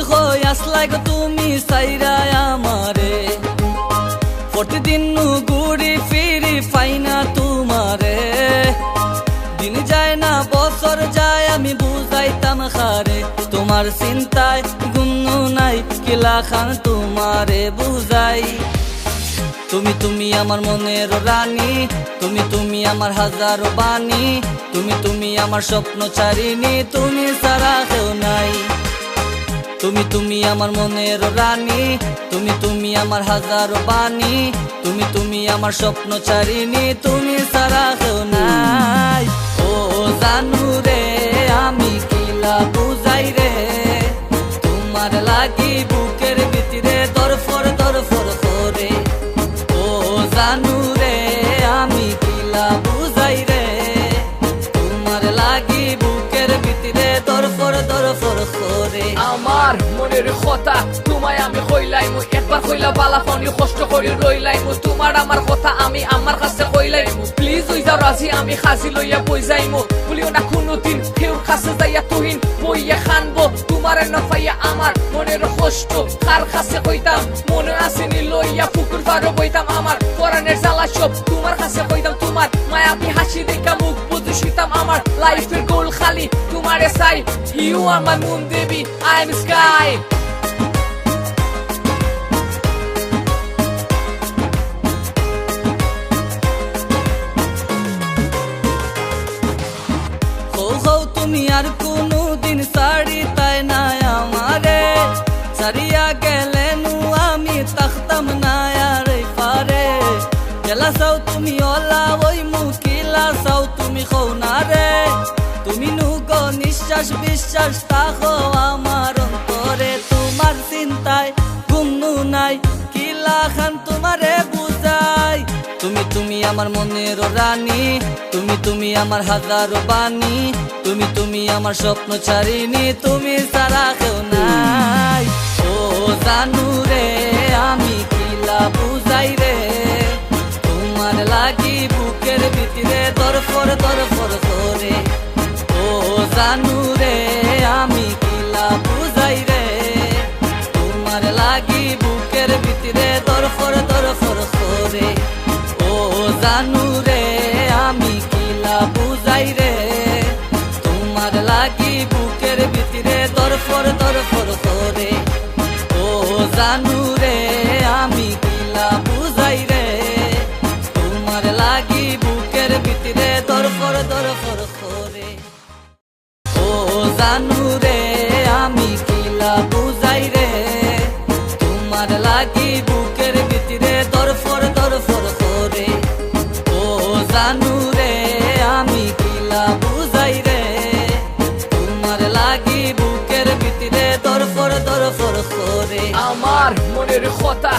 হই আসলাই গো তুমি সাইরা আমারে প্রতিদিন ঘুরি ফিরি পাইনা তোমারে দিন যায় না বছর যায় আমি বুঝাইতাম খারে তোমার চিন্তায় গুন্নু নাই কিলা খান তোমারে বুঝাই তুমি আমার মনের রানী তুমি আমার হাজারো বাণী তুমি আমার স্বপ্ন চারিনি তুমি সারা কেউ নাই তুমি আমার মনের রানী তুমি আমার হাজারো বাণী তুমি আমার স্বপ্ন চারিনি তুমি সারা কেউ নাই ও জানু রে আমি কিলা বুঝাই রে তোমার লাগি বুকের ভিতরে দরফর দরফর করে ও জানু রে আমি কিলা বুঝাই রে তোমার লাগি বুকের ভিতরে দরফর দরফর করে আমার মনের কথা তোমায় আমি কইলাইমু একবার কইলা বালা পানি কষ্ট করে রইলাইমু তোমার আমার কথা আমি আমার কাছে কইলাইমু প্লিজ ওই যাও রাজি আমি খাসি লইয়া বই যাইমু বলিও না কোনোদিন কেউর কাছে যাইয়া তুহিন বইয়া খানবো তোমার না পাইয়া আমার মনের কষ্ট কার কাছে কইতাম মনে আসেনি লইয়া পুকুর পারো বইতাম আমার পরাণের জ্বালা সব তোমার কাছে কইতাম তোমার মায়াবী হাসি দেখা মুখ বুঝে শুইতাম আমার লাইফের গোল খালি তোমারে চাই ইউ আর মাই মুন দেবী আই এম স্কাই তুমি আর কোনদিন সারি তাই না আমারে সারিয়া গেলে আমি তাকতাম না আর পারে গেলা চাও তুমি ওলা ওই মুকিলা চাও তুমি কও না রে তুমি নুগ নিঃশ্বাস বিশ্বাস থাকো আমার অন্তরে তোমার চিন্তায় গুমনু নাই কিলা খান তোমারে বুঝাই তুমি আমার মনের রানী তুমি আমার হাজারো বাণী তুমি আমার স্বপ্ন ছাড়িনি তুমি সারা কেউ নাই ও জানু রে আমি কিলা বুঝাই রে তোমার লাগি বুকের ভিতরে দরফর দরফর করে ও জানু রে আমি কিলা বুঝাই রে তোমার লাগি বুকের ভিতরে দরফর দরফর করে ও জানু রে আমি কিলা বুঝাই রে তোমার লাগি বুকের ভিতরে দরফর দরফর করে ও জানু রে আমি কিলা বুঝাই রে তোমার লাগি বুকের ভিতরে দরফর দরফর করে ও জানু রে আমি কিলা বুঝাই রে তোমার লাগি বুকের ভিতরে দরফর দরফর করে ও জানু রে আমি কিলা বুঝাই রে তোমার লাগি বুকের ভিতরে দরফর দরফর করে আমার মনের কথা